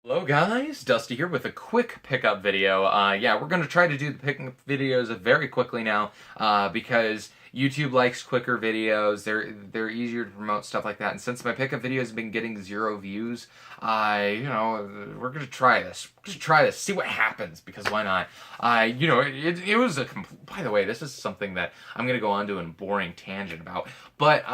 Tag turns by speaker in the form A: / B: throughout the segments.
A: Hello guys, Dusty here with a quick pickup video. Yeah, we're going to try to do the pickup videos very quickly now because YouTube likes quicker videos. They're easier to promote, stuff like that. And since my pickup videos have been getting 0 views, we're going to try this. We're going to try this, see what happens, because why not? It was by the way, this is something that I'm going to go on to a boring tangent about. But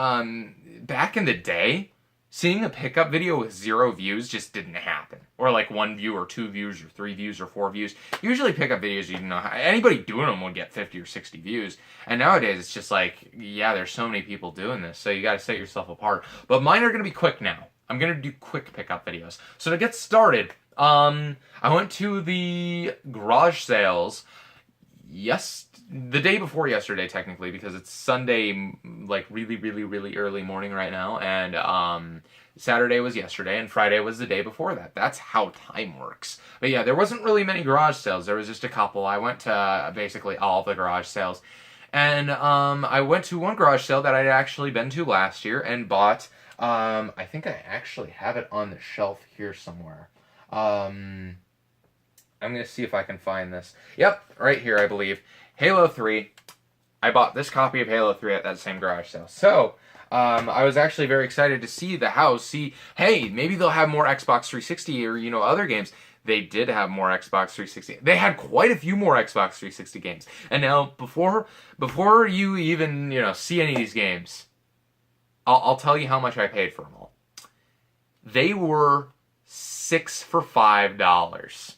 A: back in the day, seeing a pickup video with 0 views just didn't happen. Or like 1 view or 2 views or 3 views or 4 views. Usually pickup videos, anybody doing them would get 50 or 60 views. And nowadays it's just like, yeah, there's so many people doing this, so you gotta set yourself apart. But mine are gonna be quick now. I'm gonna do quick pickup videos. So to get started, I went to the garage sales the day before yesterday, technically, because it's Sunday, like really early morning right now, and Saturday was yesterday, and Friday was the day before that. That's how time works. But yeah, there wasn't really many garage sales. There was just a couple. I went to basically all of the garage sales, and I went to one garage sale that I'd actually been to last year and bought. I think I actually have it on the shelf here somewhere. I'm going to see if I can find this. Yep, right here, I believe. Halo 3. I bought this copy of Halo 3 at that same garage sale. So, I was actually very excited to see the house, hey, maybe they'll have more Xbox 360 or, other games. They did have more Xbox 360. They had quite a few more Xbox 360 games. And now, before you even, see any of these games, I'll tell you how much I paid for them all. They were 6 for $5.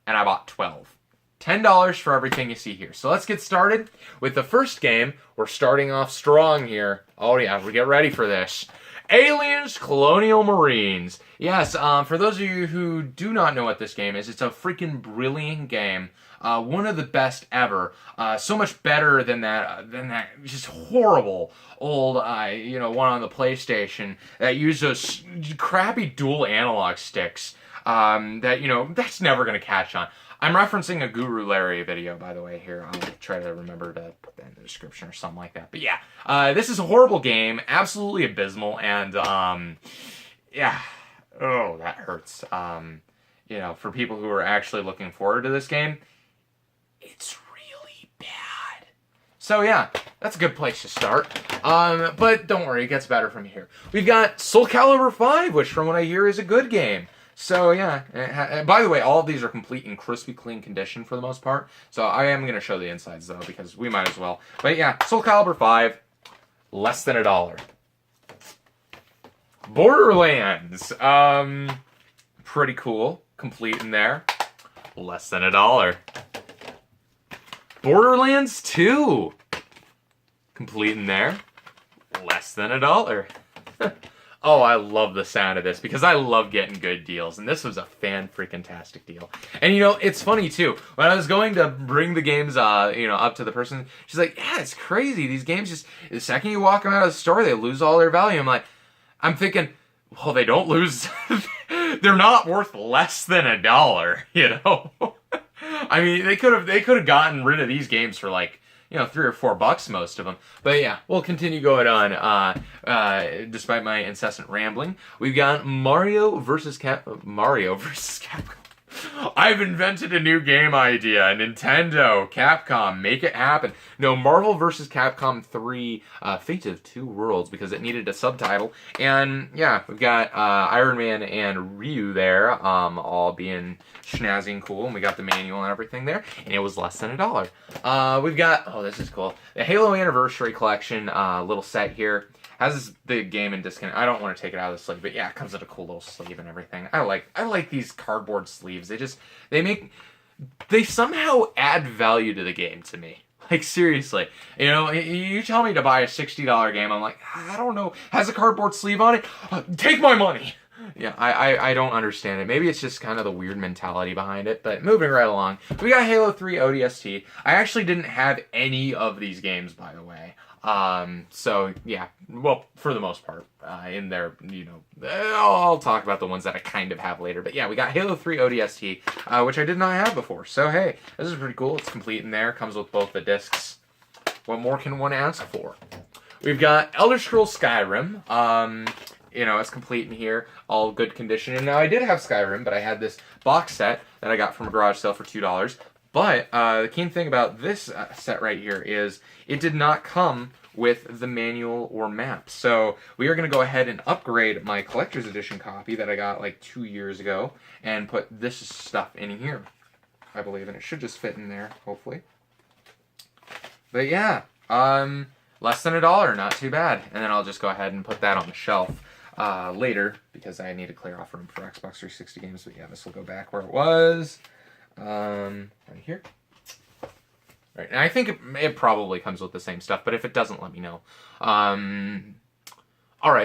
A: And I bought 12. $10 for everything you see here. So let's get started with the first game. We're starting off strong here. Oh yeah, we get ready for this. Aliens Colonial Marines. Yes, for those of you who do not know what this game is, it's a freaking brilliant game. One of the best ever. So much better than that just horrible old, one on the PlayStation that used those crappy dual analog sticks. That's never going to catch on. I'm referencing a Guru Larry video, by the way, here. I'll try to remember to put that in the description or something like that. But yeah, this is a horrible game, absolutely abysmal, and, yeah, oh, that hurts. For people who are actually looking forward to this game, it's really bad. So yeah, that's a good place to start. But don't worry, it gets better from here. We've got Soul Calibur 5, which from what I hear is a good game. So yeah, by the way, all of these are complete in crispy clean condition for the most part. So I am going to show the insides though, because we might as well. But yeah, Soul Calibur 5, less than $1. Borderlands, pretty cool, complete in there, less than $1. Borderlands 2, complete in there, less than $1. Oh, I love the sound of this because I love getting good deals, and this was a fan-freaking-tastic deal. And, it's funny, too. When I was going to bring the games, up to the person, she's like, yeah, it's crazy. These games just, the second you walk them out of the store, they lose all their value. I'm thinking, well, they don't lose, they're not worth less than $1, I mean, they could have gotten rid of these games for, like, $3 or $4, most of them. But yeah, we'll continue going on, despite my incessant rambling. We've got Mario versus Capcom. I've invented a new game idea. Nintendo, Capcom, make it happen. No, Marvel vs. Capcom 3, Fate of Two Worlds, because it needed a subtitle. And yeah, we've got Iron Man and Ryu there, all being snazzy and cool. And we got the manual and everything there. And it was less than $1. We've got, oh, this is cool, the Halo Anniversary Collection little set here. Has the game in discount. I don't want to take it out of the sleeve, but yeah, it comes with a cool little sleeve and everything. I like these cardboard sleeves. They somehow add value to the game to me. Like, seriously. You tell me to buy a $60 game, I'm like, I don't know. Has a cardboard sleeve on it? Take my money! Yeah, I don't understand it. Maybe it's just kind of the weird mentality behind it, but moving right along. We got Halo 3 ODST. I actually didn't have any of these games, by the way. So yeah, well, for the most part, in there, I'll talk about the ones that I kind of have later, but yeah, we got Halo 3 ODST, which I did not have before, so hey, this is pretty cool. It's complete in there, comes with both the discs. What more can one ask for? We've got Elder Scrolls Skyrim, you know, it's complete in here, all good condition. And now I did have Skyrim, but I had this box set that I got from a garage sale for $2. But the keen thing about this set right here is it did not come with the manual or map. So we are going to go ahead and upgrade my collector's edition copy that I got like 2 years ago and put this stuff in here, I believe. And it should just fit in there, hopefully. But yeah, less than $1, not too bad. And then I'll just go ahead and put that on the shelf later because I need to clear off room for Xbox 360 games. But yeah, this will go back where it was. Right here. Right, and I think it probably comes with the same stuff, but if it doesn't, let me know. Alright,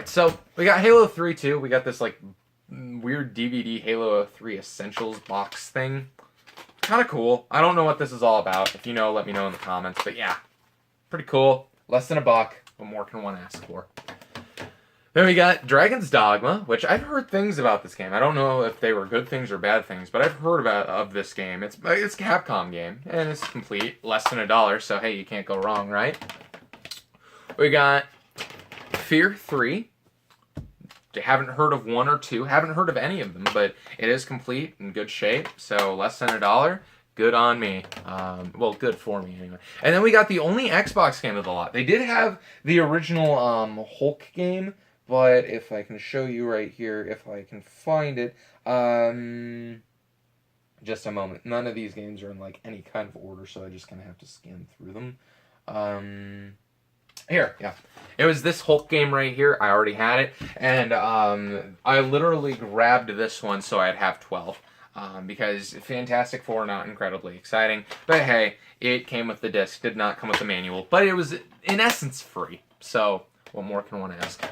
A: so we got Halo 3 too. We got this like weird DVD Halo 3 Essentials box thing. Kind of cool. I don't know what this is all about. If you know, let me know in the comments. But yeah, pretty cool. Less than $1. What more can one ask for? Then we got Dragon's Dogma, which I've heard things about this game. I don't know if they were good things or bad things, but I've heard of this game. It's a Capcom game, and it's complete. Less than $1, so hey, you can't go wrong, right? We got Fear 3. Haven't heard of 1 or 2. Haven't heard of any of them, but it is complete in good shape, so less than $1. Good on me. Well, good for me anyway. And then we got the only Xbox game of the lot. They did have the original Hulk game, but if I can show you right here, if I can find it, just a moment. None of these games are in like any kind of order, so I just kind of have to scan through them. Here, yeah. It was this Hulk game right here. I already had it, and I literally grabbed this one so I'd have 12. Because Fantastic Four, not incredibly exciting, but hey, it came with the disc, did not come with the manual, but it was in essence free, so what more can one ask?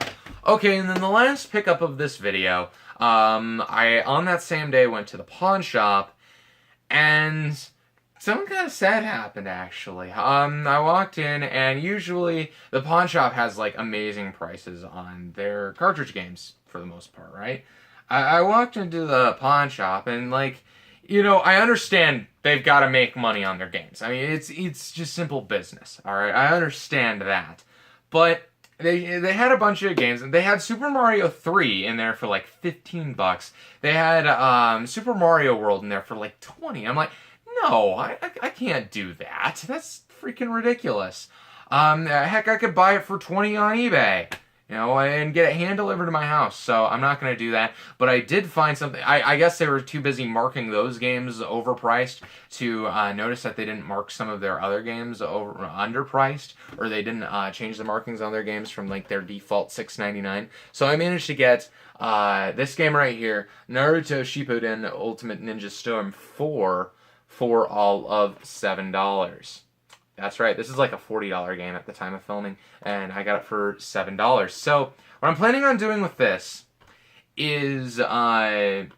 A: Okay, and then the last pickup of this video, I, on that same day, went to the pawn shop, and something kind of sad happened, actually. I walked in, and usually the pawn shop has, like, amazing prices on their cartridge games, for the most part, right? I walked into the pawn shop, and, like, you know, I understand they've got to make money on their games. I mean, it's just simple business, alright? I understand that. But they had a bunch of games, and they had Super Mario 3 in there for, like, $15. They had Super Mario World in there for, like, $20. I'm like, no, I can't do that. That's freaking ridiculous. Heck, I could buy it for $20 on eBay. You know, and get it hand-delivered to my house, so I'm not going to do that. But I did find something. I guess they were too busy marking those games overpriced to notice that they didn't mark some of their other games underpriced, or they didn't change the markings on their games from like their default $6.99. So I managed to get this game right here, Naruto Shippuden Ultimate Ninja Storm 4, for all of $7. That's right, this is like a $40 game at the time of filming, and I got it for $7. So, what I'm planning on doing with this is, I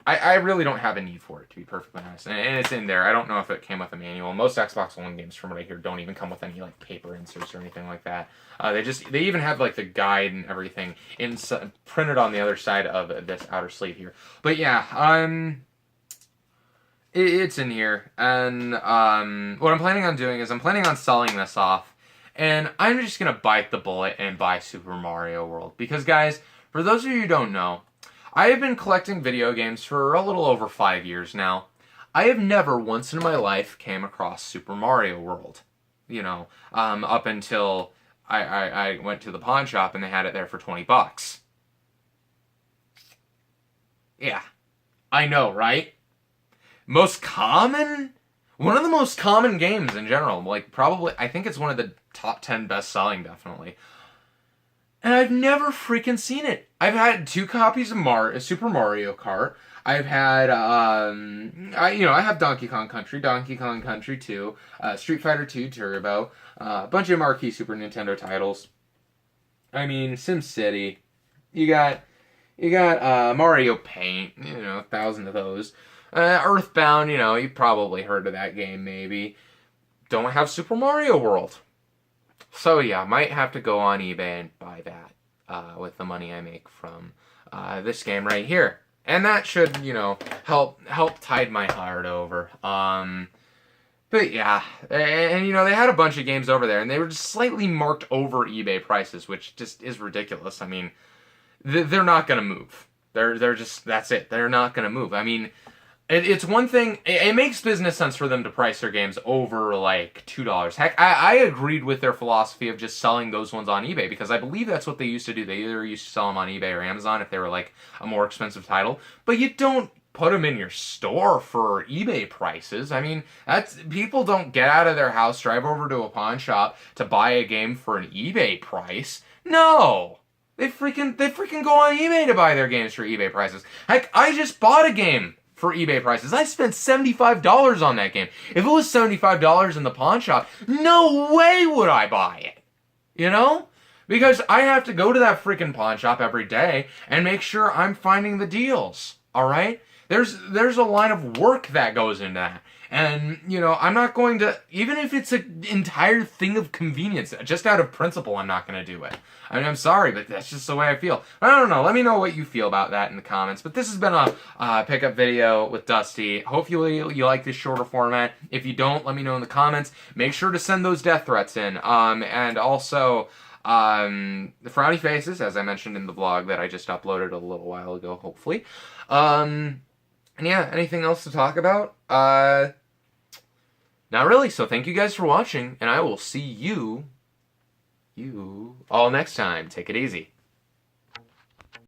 A: really don't have a need for it, to be perfectly honest. And it's in there. I don't know if it came with a manual. Most Xbox One games, from what I hear, don't even come with any, like, paper inserts or anything like that. They even have, like, the guide and everything printed on the other side of this outer sleeve here. But yeah, it's in here, and what I'm planning on doing is I'm planning on selling this off, and I'm just going to bite the bullet and buy Super Mario World. Because, guys, for those of you who don't know, I have been collecting video games for a little over 5 years now. I have never once in my life came across Super Mario World. You know, up until I went to the pawn shop and they had it there for $20. Yeah, I know, right? Most common? One of the most common games in general. Like, probably, I think it's one of the top 10 best-selling, definitely. And I've never freaking seen it. I've had 2 copies of Super Mario Kart. I've had, I have Donkey Kong Country, Donkey Kong Country 2, Street Fighter 2 Turbo, a bunch of marquee Super Nintendo titles. I mean, SimCity. You got Mario Paint, 1,000 of those. Earthbound, you probably heard of that game, maybe. Don't have Super Mario World. So yeah, might have to go on eBay and buy that with the money I make from this game right here. And that should, help tide my heart over. But yeah, and they had a bunch of games over there, and they were just slightly marked over eBay prices, which just is ridiculous. I mean, they're not gonna move. They're just, that's it. They're not gonna move. I mean, it's one thing. It makes business sense for them to price their games over like $2. Heck, I agreed with their philosophy of just selling those ones on eBay because I believe that's what they used to do. They either used to sell them on eBay or Amazon if they were like a more expensive title. But you don't put them in your store for eBay prices. I mean, that's, people don't get out of their house, drive over to a pawn shop to buy a game for an eBay price. No. They freaking go on eBay to buy their games for eBay prices. Heck, I just bought a game for eBay prices. I spent $75 on that game. If it was $75 in the pawn shop, no way would I buy it. You know? Because I have to go to that freaking pawn shop every day and make sure I'm finding the deals. Alright? There's a line of work that goes into that. And, you know, I'm not going to, even if it's an entire thing of convenience, just out of principle, I'm not going to do it. I mean, I'm sorry, but that's just the way I feel. I don't know. Let me know what you feel about that in the comments. But this has been a pickup video with Dusty. Hopefully you like this shorter format. If you don't, let me know in the comments. Make sure to send those death threats in. And also, the frowny faces, as I mentioned in the vlog that I just uploaded a little while ago, hopefully. And yeah, anything else to talk about? Not really, so thank you guys for watching, and I will see you all next time. Take it easy.